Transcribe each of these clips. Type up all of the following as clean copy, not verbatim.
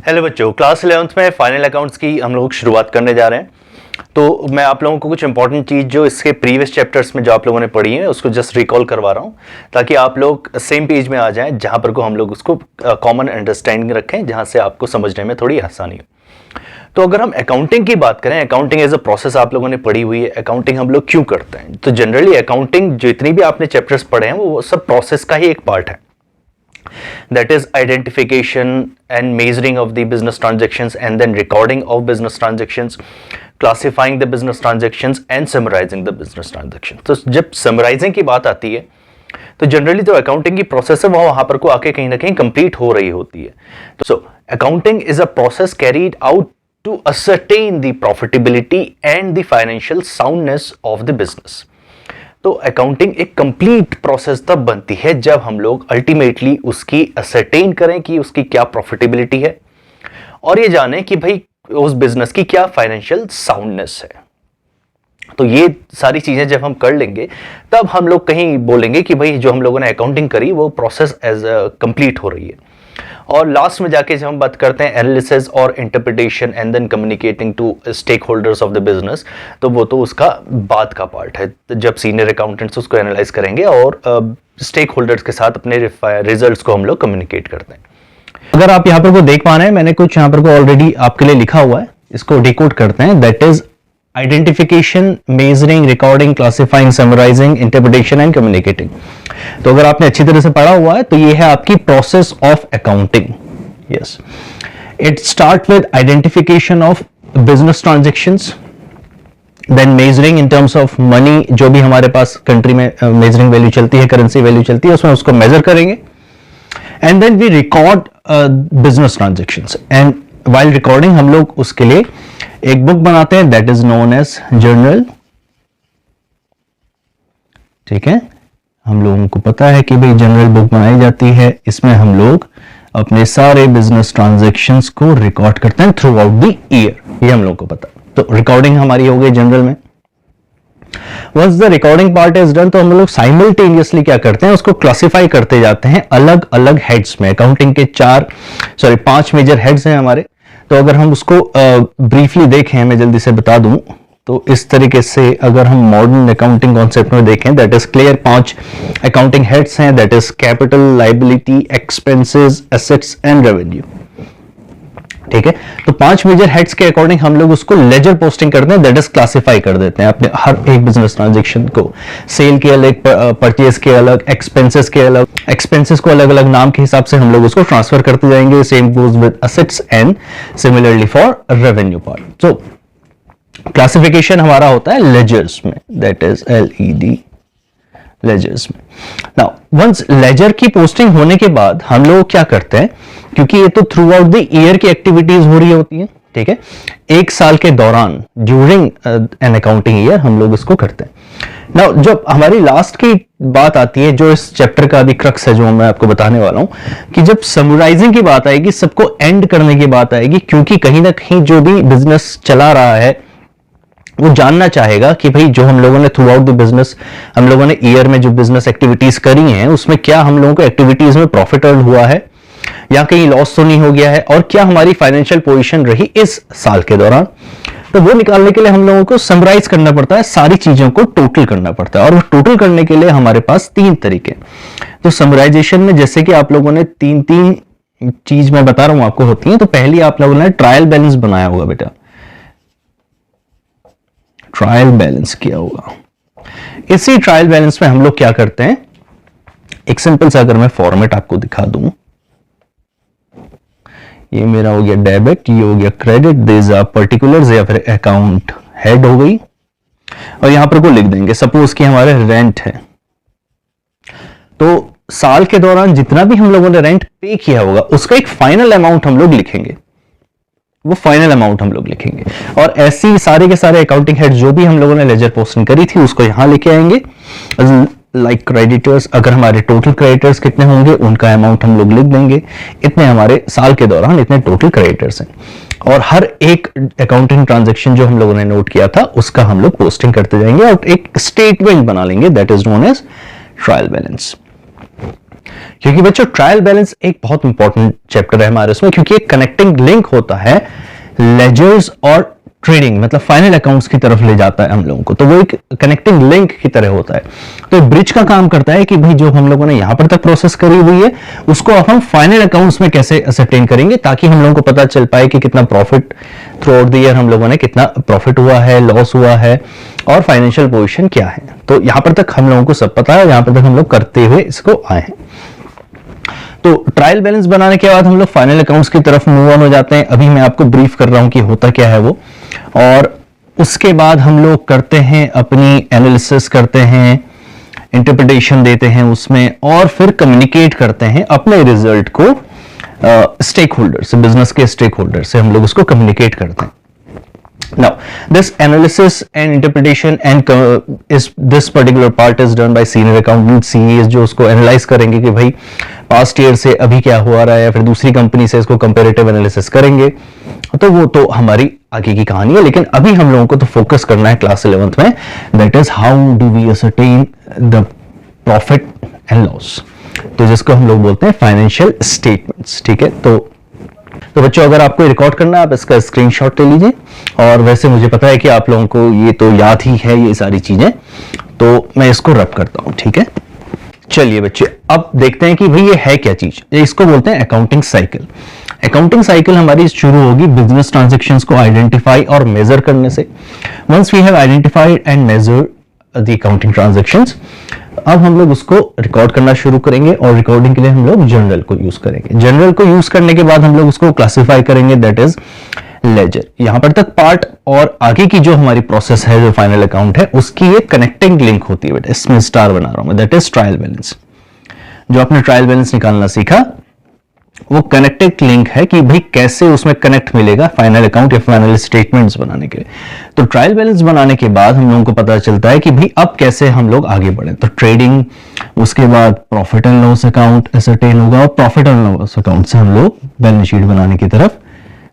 Hello बच्चों, class 11th में final accounts की हम लोग शुरुआत करने जा रहे हैं। तो मैं आप लोगों को कुछ इंपॉर्टेंट चीज़ जो इसके प्रीवियस चैप्टर्स में जो आप लोगों ने पढ़ी है उसको जस्ट रिकॉल करवा रहा हूँ, ताकि आप लोग सेम पेज में आ जाएं जहाँ पर को हम लोग उसको कॉमन अंडरस्टैंडिंग रखें, जहाँ से आपको समझने में थोड़ी आसानी हो। तो अगर हम अकाउंटिंग की बात करें, अकाउंटिंग एज अ प्रोसेस आप लोगों ने पढ़ी हुई है। अकाउंटिंग हम लोग क्यों करते हैं? तो जनरली अकाउंटिंग जितनी भी आपने चैप्टर्स पढ़े हैं वो सब प्रोसेस का ही एक पार्ट है। That is identification and measuring of the business transactions, and then recording of business transactions, classifying the business transactions and summarizing the business transactions. तो जब समराइजिंग की बात आती है तो जनरली जो अकाउंटिंग की प्रोसेस है वो वहां पर को आके कहीं ना कहीं कंप्लीट हो रही होती है। सो accounting is a process carried out to ascertain the profitability and the financial soundness of the business. तो अकाउंटिंग एक कंप्लीट प्रोसेस तब बनती है जब हम लोग अल्टीमेटली उसकी असरटेन करें कि उसकी क्या प्रॉफिटेबिलिटी है और ये जाने कि भाई उस बिजनेस की क्या फाइनेंशियल साउंडनेस है। तो ये सारी चीजें जब हम कर लेंगे तब हम लोग कहीं बोलेंगे कि भाई जो हम लोगों ने अकाउंटिंग करी वो प्रोसेस एज कंप्लीट हो रही है। और लास्ट में जाके जब हम बात करते हैं एनालिसिस और interpretation and then communicating to stakeholders of the business, तो वो तो उसका बाद का पार्ट है, जब सीनियर अकाउंटेंट्स उसको एनालाइज करेंगे और स्टेक होल्डर्स के साथ अपने रिजल्ट्स को हम लोग कम्युनिकेट करते हैं। अगर आप यहाँ पर को देख पा रहे हैं, मैंने कुछ यहाँ पर को ऑलरेडी आपके लिए लिखा हुआ है, इसको डिकोड करते हैं। That is identification, measuring, recording, classifying, summarising, interpretation and communicating. तो अगर आपने अच्छी तरह से पढ़ा हुआ है तो ये है आपकी process of accounting. Yes, it start with identification of business transactions, then measuring in terms of money, जो भी हमारे पास कंट्री में मेजरिंग वैल्यू चलती है, करेंसी वैल्यू चलती है, उसमें उसको मेजर करेंगे। And then we record business transactions, and while recording हम लोग उसके लिए एक बुक बनाते हैं, that is known as journal. ठीक है, हम लोगों को पता है कि भाई जर्नल बुक बनाई जाती है, इसमें हम लोग अपने सारे बिजनेस ट्रांजैक्शंस को रिकॉर्ड करते हैं थ्रू आउट द ईयर, ये हम लोगों को पता है। तो रिकॉर्डिंग हमारी हो गई जनरल में। Once the recording part is done, तो हम लोग साइमल्टेनियसली क्या करते हैं, उसको क्लासिफाई करते जाते हैं अलग अलग हेड्स में। अकाउंटिंग के 5 मेजर हेड्स हैं हमारे। तो अगर हम उसको ब्रीफली देखें, मैं जल्दी से बता दूं, तो इस तरीके से अगर हम मॉडर्न अकाउंटिंग कॉन्सेप्ट में देखें, that is clear 5 accounting heads हैं, that is capital, liability, expenses, assets and revenue. ठीक है, तो 5 मेजर हेड्स के अकॉर्डिंग हम लोग उसको लेजर पोस्टिंग करते हैं, दैट इज क्लासिफाई कर देते हैं अपने हर एक बिजनेस ट्रांजैक्शन को। सेल के अलग, परचेज के अलग, एक्सपेंसेस के अलग, एक्सपेंसेस को अलग अलग नाम के हिसाब से हम लोग उसको ट्रांसफर करते जाएंगे। Same goes with assets and similarly for revenue part. So classification हमारा होता है लेजर्स में, दैट इज LED, लेजर्स में। नाउ वंस लेजर की पोस्टिंग होने के बाद हम लोग क्या करते हैं, क्योंकि ये तो थ्रू आउट द ईयर की एक्टिविटीज हो रही होती है, ठीक है, एक साल के दौरान ड्यूरिंग एन अकाउंटिंग ईयर हम लोग इसको करते हैं। नाउ जब हमारी लास्ट की बात आती है, जो इस चैप्टर का भी क्रक्स है, जो मैं आपको बताने वाला हूं, कि जब समराइजिंग की बात आएगी, सबको एंड करने की बात आएगी, क्योंकि कहीं ना कहीं जो भी बिजनेस चला रहा है वो जानना चाहेगा कि भाई जो हम लोगों ने थ्रू आउट द बिजनेस, हम लोगों ने ईयर में जो बिजनेस एक्टिविटीज करी हैं, उसमें क्या हम लोगों को एक्टिविटीज में प्रॉफिट अर्न हुआ है या कहीं लॉस तो नहीं हो गया है, और क्या हमारी फाइनेंशियल पोजीशन रही इस साल के दौरान। तो वो निकालने के लिए हम लोगों को समराइज करना पड़ता है, सारी चीजों को टोटल करना पड़ता है, और वो टोटल करने के लिए हमारे पास 3 तरीके। तो समराइजेशन में जैसे कि आप लोगों ने 3 चीज मैं बता रहा हूं आपको होती है। तो पहली आप लोगों ने ट्रायल बैलेंस बनाया होगा बेटा, ट्रायल बैलेंस किया होगा। इसी ट्रायल बैलेंस में हम लोग क्या करते हैं, एक सिंपल सा अगर मैं फॉर्मेट आपको दिखा दूं, ये मेरा हो गया डेबिट, ये हो गया क्रेडिट, दिस आर पर्टिकुलर्स या फिर अकाउंट हेड हो गई, और यहां पर को लिख देंगे सपोज कि हमारे रेंट है। तो साल के दौरान जितना भी हम लोगों ने रेंट पे किया होगा उसका एक फाइनल अमाउंट हम लोग लिखेंगे, वो फाइनल अमाउंट हम लोग लिखेंगे। और ऐसी सारे के सारे अकाउंटिंग हेड जो भी हम लोगों ने लेजर पोस्टिंग करी थी उसको यहां लेके आएंगे। लाइक क्रेडिटर्स, अगर हमारे टोटल क्रेडिटर्स कितने होंगे उनका अमाउंट हम लोग लिख देंगे, इतने हमारे साल के दौरान इतने टोटल क्रेडिटर्स हैं। और हर एक अकाउंटिंग ट्रांजैक्शन जो हम लोगों ने नोट किया था उसका हम लोग पोस्टिंग करते जाएंगे और एक स्टेटमेंट बना लेंगे, that is known as trial balance. क्योंकि बच्चों ट्रायल बैलेंस एक बहुत इंपॉर्टेंट चैप्टर है हमारे उसमें, क्योंकि एक कनेक्टिंग लिंक होता है लेजर्स और ट्रेडिंग, मतलब फाइनल अकाउंट्स की तरफ ले जाता है हम लोगों को, तो वो एक कनेक्टिंग लिंक की तरह होता है। तो ब्रिज का काम करता है कि भाई जो हम लोगों ने यहां पर तक प्रोसेस करी हुई है उसको अब हम फाइनल अकाउंट्स में कैसे असरटेन करेंगे, ताकि हम लोगों को पता चल पाए कि कितना profit through out the year हम लोगों ने कितना प्रॉफिट हुआ है, लॉस हुआ है और फाइनेंशियल पोजीशन क्या है। तो यहां पर तक हम लोगों को सब पता है, यहां पर तक हम लोग करते हुए इसको आए हैं। तो ट्रायल बैलेंस बनाने के बाद हम लोग फाइनल अकाउंट्स की तरफ मूव ऑन हो जाते हैं। अभी मैं आपको ब्रीफ कर रहा हूं कि होता क्या है वो, और उसके बाद हम लोग करते हैं अपनी एनालिसिस करते हैं, इंटरप्रिटेशन देते हैं उसमें, और फिर कम्युनिकेट करते हैं अपने रिजल्ट को स्टेक होल्डर से, बिजनेस के स्टेक होल्डर से हम लोग उसको कम्युनिकेट करते हैं। Now, this analysis and interpretation and this particular part is done by senior accountant CAs, जो उसको एनालाइज करेंगे कि भाई पास्ट ईयर से अभी क्या हुआ रहा है, या फिर दूसरी कंपनी से इसको कंपेरेटिव एनालिसिस करेंगे। तो वो तो हमारी आगे की कहानी है, लेकिन अभी हम लोगों को तो फोकस करना है क्लास 11th में, that is how do we ascertain the profit and loss, तो जिसको हम लोग बोलते हैं फाइनेंशियल स्टेटमेंट्स। ठीक है, तो बच्चों अगर आपको रिकॉर्ड करना है आप इसका स्क्रीनशॉट ले लीजिए, और वैसे मुझे पता है कि आप लोगों को ये तो याद ही है ये सारी चीजें, तो मैं इसको रब करता हूं। ठीक है, चलिए बच्चे अब देखते हैं कि भाई ये है क्या चीज। इसको बोलते हैं अकाउंटिंग साइकिल। अकाउंटिंग साइकिल हमारी शुरू होगी बिजनेस ट्रांजैक्शंस को आइडेंटिफाई और मेजर करने से। Once we have identified and measure the accounting transactions, अब हम लोग उसको रिकॉर्ड करना शुरू करेंगे, और रिकॉर्डिंग के लिए हम लोग जर्नल को यूज करेंगे। जर्नल को यूज करने के बाद हम लोग उसको क्लासिफाई करेंगे, दैट इज लेजर। यहां पर तक पार्ट, और आगे की जो हमारी प्रोसेस है, जो फाइनल अकाउंट है, उसकी एक कनेक्टिंग लिंक होती है बेटा, इसमें स्टार बना रहा हूं मैं, दैट इज ट्रायल बैलेंस। जो आपने ट्रायल बैलेंस निकालना सीखा वो कनेक्टेड लिंक है कि भाई कैसे उसमें कनेक्ट मिलेगा फाइनल अकाउंट या फाइनल स्टेटमेंट्स बनाने के लिए। तो ट्रायल बैलेंस बनाने के बाद हम लोगों को पता चलता है कि भाई अब कैसे हम लोग आगे बढ़े। तो ट्रेडिंग, उसके बाद profit and loss account ascertain होगा, और प्रॉफिट एंड लॉस अकाउंट से हम लोग बैलेंस शीट बनाने की तरफ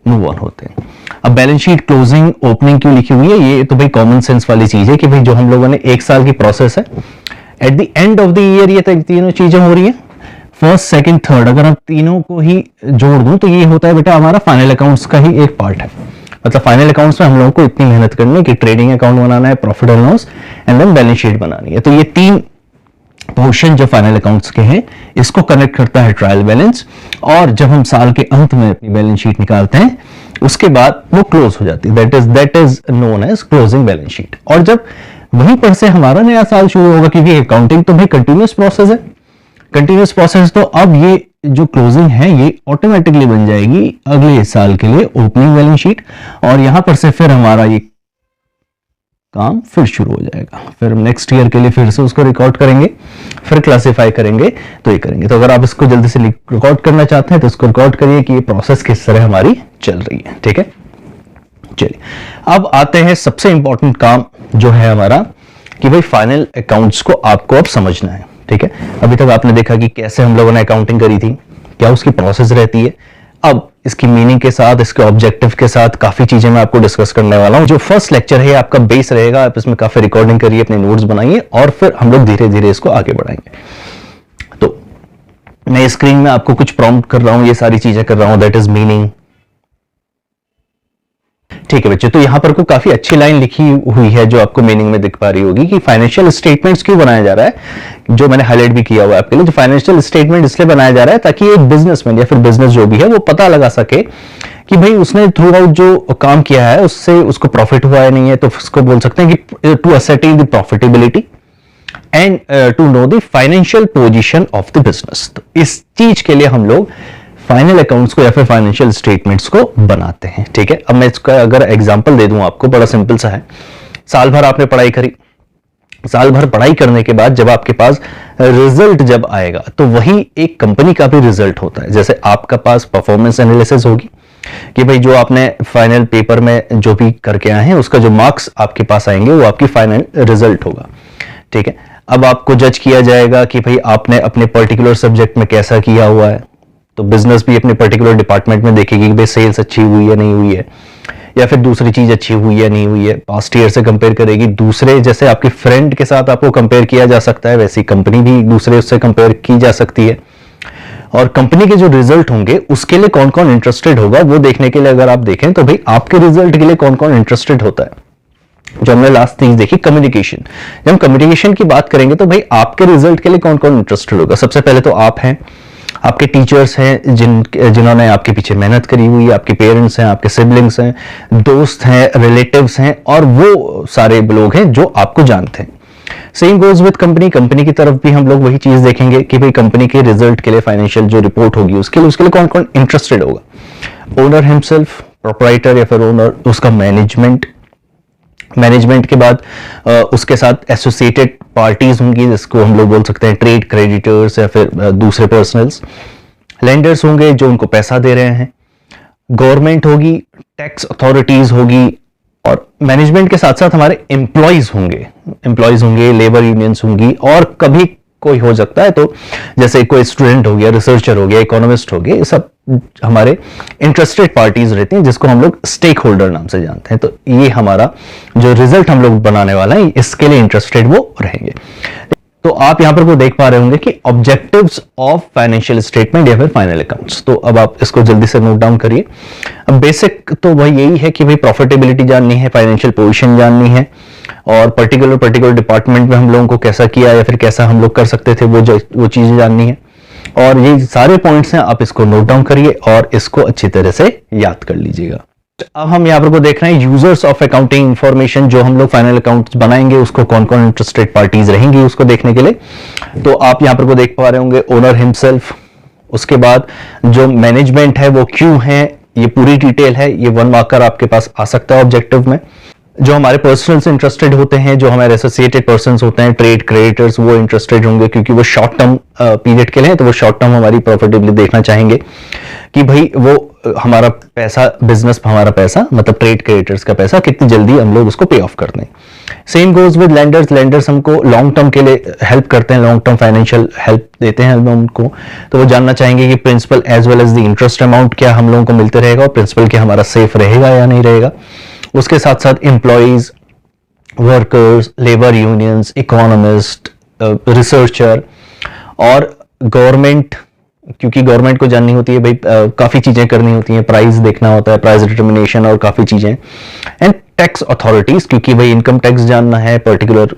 मूव ऑन होते हैं। अब बैलेंस शीट क्लोजिंग ओपनिंग क्यों लिखी हुई है, ये तो भाई कॉमन सेंस वाली चीज है कि भाई जो हम लोगों ने एक साल की प्रोसेस है, at the end of the year ये तीनों चीजें हो रही है, फर्स्ट सेकंड थर्ड, अगर हम तीनों को ही जोड़ दूं तो ये होता है बेटा हमारा फाइनल अकाउंट्स का ही एक पार्ट है। मतलब फाइनल अकाउंट्स में हम लोगों को इतनी मेहनत करनी है कि ट्रेडिंग अकाउंट बनाना है, profit and loss, and then balance sheet बनानी है। तो ये तीन पोर्शन जो फाइनल अकाउंट्स के हैं, इसको कनेक्ट करता है ट्रायल बैलेंस, और जब हम साल के अंत में अपनी बैलेंस शीट निकालते हैं उसके बाद वो क्लोज हो जाती है, that is known as closing balance sheet. और जब वहीं पर से हमारा नया साल शुरू होगा, क्योंकि अकाउंटिंग तो भाई कंटिन्यूअस प्रोसेस है, कंटिन्यूअस प्रोसेस, तो अब ये जो क्लोजिंग है ये ऑटोमेटिकली बन जाएगी अगले साल के लिए ओपनिंग बैलेंस शीट, और यहां पर से फिर हमारा ये काम फिर शुरू हो जाएगा। फिर नेक्स्ट ईयर के लिए फिर से उसको रिकॉर्ड करेंगे, फिर क्लासिफाई करेंगे, तो ये करेंगे। तो अगर आप इसको जल्दी से रिकॉर्ड करना चाहते हैं तो इसको रिकॉर्ड करिए कि ये प्रोसेस किस तरह हमारी चल रही है। ठीक है, चलिए अब आते हैं सबसे इंपॉर्टेंट काम जो है हमारा, कि भाई फाइनल अकाउंट्स को आपको अब समझना है। ठीक है, अभी तक आपने देखा कि कैसे हम लोगों ने अकाउंटिंग करी थी, क्या उसकी प्रोसेस रहती है। अब इसकी मीनिंग के साथ, इसके ऑब्जेक्टिव के साथ काफी चीजें मैं आपको डिस्कस करने वाला हूं। जो फर्स्ट लेक्चर है आपका बेस रहेगा, आप इसमें काफी रिकॉर्डिंग करिए, अपने नोट्स बनाइए, और फिर हम लोग धीरे धीरे इसको आगे बढ़ाएंगे। तो मैं स्क्रीन में आपको कुछ प्रॉम्प्ट कर रहा हूं, ये सारी चीजें कर रहा हूं, दैट इज मीनिंग। ठीक है बच्चे, तो यहां पर कोई काफी अच्छी लाइन लिखी हुई है जो आपको मीनिंग में दिख पा रही होगी कि फाइनेंशियल स्टेटमेंट्स क्यों बनाया जा रहा है, जो मैंने हाईलाइट भी किया हुआ है आपके लिए। जो फाइनेंशियल स्टेटमेंट इसलिए बनाया जा रहा है ताकि एक बिजनेसमैन या फिर बिजनेस जो भी है वो पता लगा सके कि भाई उसने थ्रू आउट जो काम किया है उससे उसको प्रॉफिट हुआ है नहीं है, तो उसको बोल सकते हैं कि to ascertain the profitability and to know the financial position of the business. तो इस चीज के लिए हम लोग फाइनल अकाउंट्स को या फिर फाइनेंशियल स्टेटमेंट्स को बनाते हैं। ठीक है, अब मैं इसका अगर एग्जांपल दे दूं आपको, बड़ा सिंपल सा है। साल भर आपने पढ़ाई करी, साल भर पढ़ाई करने के बाद जब आपके पास रिजल्ट जब आएगा तो वही एक कंपनी का भी रिजल्ट होता है। जैसे आपका पास परफॉर्मेंस एनालिसिस होगी कि भाई जो आपने फाइनल पेपर में जो भी करके आए हैं उसका जो मार्क्स आपके पास आएंगे वो आपकी फाइनल रिजल्ट होगा। ठीक है, अब आपको जज किया जाएगा कि भाई आपने अपने पर्टिकुलर सब्जेक्ट में कैसा किया हुआ है। तो बिजनेस भी अपने पर्टिकुलर डिपार्टमेंट में देखेगी कि भाई सेल्स अच्छी हुई है नहीं हुई है, या फिर दूसरी चीज अच्छी हुई है नहीं हुई है, पास्ट ईयर से कंपेयर करेगी। दूसरे जैसे आपके फ्रेंड के साथ आपको कंपेयर किया जा सकता है, वैसी कंपनी भी एक दूसरे उससे कंपेयर की जा सकती है। और कंपनी के जो रिजल्ट होंगे उसके लिए कौन कौन इंटरेस्टेड होगा वो देखने के लिए अगर आप देखें तो भाई आपके रिजल्ट के लिए कौन कौन इंटरेस्टेड होता है। जो हमने लास्ट थिंग देखी कम्युनिकेशन, जब हम कम्युनिकेशन की बात करेंगे तो भाई आपके रिजल्ट के लिए कौन कौन इंटरेस्टेड होगा। सबसे पहले तो आप हैं, आपके टीचर्स हैं जिन्होंने आपके पीछे मेहनत करी हुई है, आपके पेरेंट्स हैं, आपके सिबलिंग्स हैं, दोस्त हैं, रिलेटिव्स हैं, और वो सारे लोग हैं जो आपको जानते हैं। Same goes with company, company की तरफ भी हम लोग वही चीज देखेंगे कि भाई कंपनी के रिजल्ट के लिए फाइनेंशियल जो रिपोर्ट होगी उसके लिए कौन कौन इंटरेस्टेड होगा। ओनर हिमसेल्फ, प्रोप्राइटर या फिर ओनर, उसका मैनेजमेंट, मैनेजमेंट के बाद उसके साथ एसोसिएटेड पार्टीज होंगी जिसको हम लोग बोल सकते हैं ट्रेड क्रेडिटर्स या फिर दूसरे पर्सनल्स, लेंडर्स होंगे जो उनको पैसा दे रहे हैं, गवर्नमेंट होगी, टैक्स अथॉरिटीज होगी, और मैनेजमेंट के साथ साथ हमारे एम्प्लॉयज होंगे, लेबर यूनियंस होंगी, और कभी कोई हो सकता है तो जैसे कोई स्टूडेंट हो गया, रिसर्चर हो गया, इकोनॉमिस्ट हो गया, ये सब हमारे इंटरेस्टेड पार्टीज रहती हैं जिसको हम लोग स्टेक होल्डर नाम से जानते हैं। तो ये हमारा जो रिजल्ट हम लोग बनाने वाला है इसके लिए इंटरेस्टेड वो रहेंगे। तो आप यहां पर वो देख पा रहे होंगे कि ऑब्जेक्टिव्स ऑफ फाइनेंशियल स्टेटमेंट या फिर फाइनल अकाउंट्स। तो अब आप इसको जल्दी से नोट डाउन करिए। अब बेसिक तो वही यही है कि भाई प्रॉफिटेबिलिटी जाननी है, फाइनेंशियल पोजीशन जाननी है, और पर्टिकुलर डिपार्टमेंट में हम लोगों को कैसा किया या फिर कैसा हम लोग कर सकते थे वो चीजें जाननी है। और ये सारे पॉइंट्स हैं, आप इसको नोट डाउन करिए और इसको अच्छी तरह से याद कर लीजिएगा। अब हम यहाँ पर को देख रहे हैं यूजर्स ऑफ अकाउंटिंग इंफॉर्मेशन, जो हम लोग फाइनल अकाउंट्स बनाएंगे उसको कौन कौन इंटरेस्टेड पार्टीज रहेंगी उसको देखने के लिए। तो आप यहाँ पर को देख पा रहे होंगे ओनर हिमसेल्फ, उसके बाद जो मैनेजमेंट है वो क्यों है, ये पूरी डिटेल है, ये 1 मार्कर आपके पास आ सकता है ऑब्जेक्टिव में। जो हमारे पर्सनल्स इंटरेस्टेड होते हैं, जो हमारे एसोसिएटेड पर्सन्स होते हैं, ट्रेड क्रेडिटर्स, वो इंटरेस्टेड होंगे क्योंकि वो शॉर्ट टर्म पीरियड के लिए, तो वो शॉर्ट टर्म हमारी प्रॉफिटेबिलिटी देखना चाहेंगे कि भाई वो हमारा पैसा, बिजनेस हमारा पैसा मतलब ट्रेड क्रेडिटर्स का पैसा कितनी जल्दी हम लोग उसको पे ऑफ कर दें। Same goes with lenders, lenders हमको लॉन्ग टर्म के लिए हेल्प करते हैं, लॉन्ग टर्म फाइनेंशियल हेल्प देते हैं हम उनको, तो वो जानना चाहेंगे कि principal as well as the interest amount क्या हम लोगों को मिलते रहेगा और प्रिंसिपल क्या हमारा सेफ रहेगा या नहीं रहेगा। उसके साथ साथ employees, workers, labour unions, economist, researcher, और गवर्नमेंट, क्योंकि गवर्नमेंट को जाननी होती है भाई काफी चीजें करनी होती हैं, प्राइस देखना होता है, प्राइस डिटर्मिनेशन और काफी चीजें, एंड टैक्स अथॉरिटीज, क्योंकि भाई इनकम टैक्स जानना है, पर्टिकुलर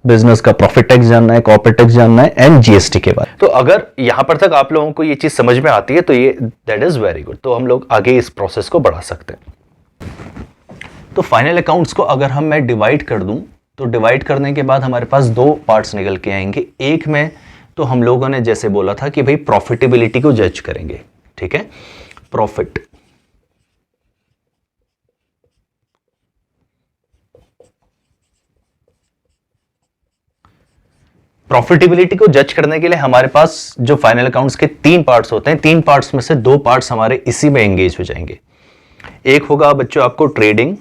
बिजनेस का प्रॉफिट टैक्स जानना है, कॉर्पोरेट टैक्स जानना है, एंड जीएसटी के बाद। तो अगर यहां पर तक आप लोगों को ये चीज समझ में आती है तो ये दैट इज वेरी गुड। तो हम लोग आगे इस प्रोसेस को बढ़ा सकते हैं। तो फाइनल अकाउंट्स को अगर मैं डिवाइड कर दूं तो डिवाइड करने के बाद हमारे पास 2 पार्ट्स निकल के आएंगे। एक में तो हम लोगों ने जैसे बोला था कि भाई प्रॉफिटेबिलिटी को जज करेंगे, ठीक है, प्रॉफिट, प्रॉफिटेबिलिटी को जज करने के लिए हमारे पास जो फाइनल अकाउंट्स के 3 पार्ट्स होते हैं, 3 पार्ट्स में से 2 पार्ट्स हमारे इसी में एंगेज हो जाएंगे। एक होगा बच्चों आपको ट्रेडिंग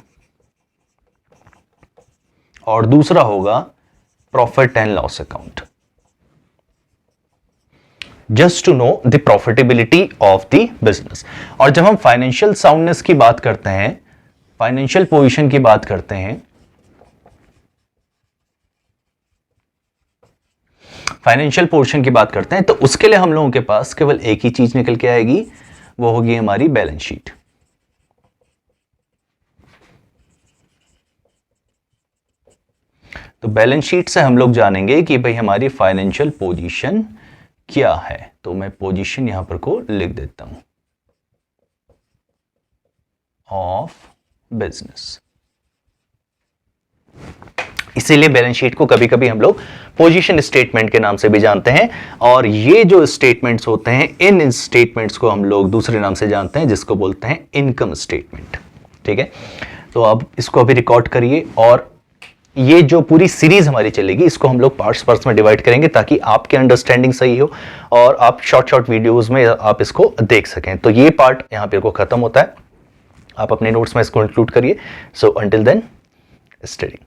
और दूसरा होगा profit and loss account, just to know the profitability of the business. और जब हम फाइनेंशियल साउंडनेस की बात करते हैं, फाइनेंशियल पोजीशन की बात करते हैं, फाइनेंशियल पोजीशन की बात करते हैं, तो उसके लिए हम लोगों के पास केवल एक ही चीज निकल के आएगी, वो होगी हमारी बैलेंस शीट। तो बैलेंस शीट से हम लोग जानेंगे कि भाई हमारी फाइनेंशियल पोजीशन क्या है। तो मैं पोजीशन यहां पर को लिख देता हूं, ऑफ बिजनेस। इसीलिए बैलेंस शीट को कभी कभी हम लोग पोजीशन स्टेटमेंट के नाम से भी जानते हैं। और ये जो स्टेटमेंट्स होते हैं, इन स्टेटमेंट्स को हम लोग दूसरे नाम से जानते हैं जिसको बोलते हैं इनकम स्टेटमेंट, ठीक है। तो अब इसको अभी रिकॉर्ड करिए, और ये जो पूरी सीरीज हमारी चलेगी इसको हम लोग पार्ट्स में डिवाइड करेंगे ताकि आपकी अंडरस्टैंडिंग सही हो और आप शॉर्ट वीडियोस में आप इसको देख सकें। तो ये पार्ट यहां पे को खत्म होता है, आप अपने नोट्स में इसको इंक्लूड करिए। So until then study.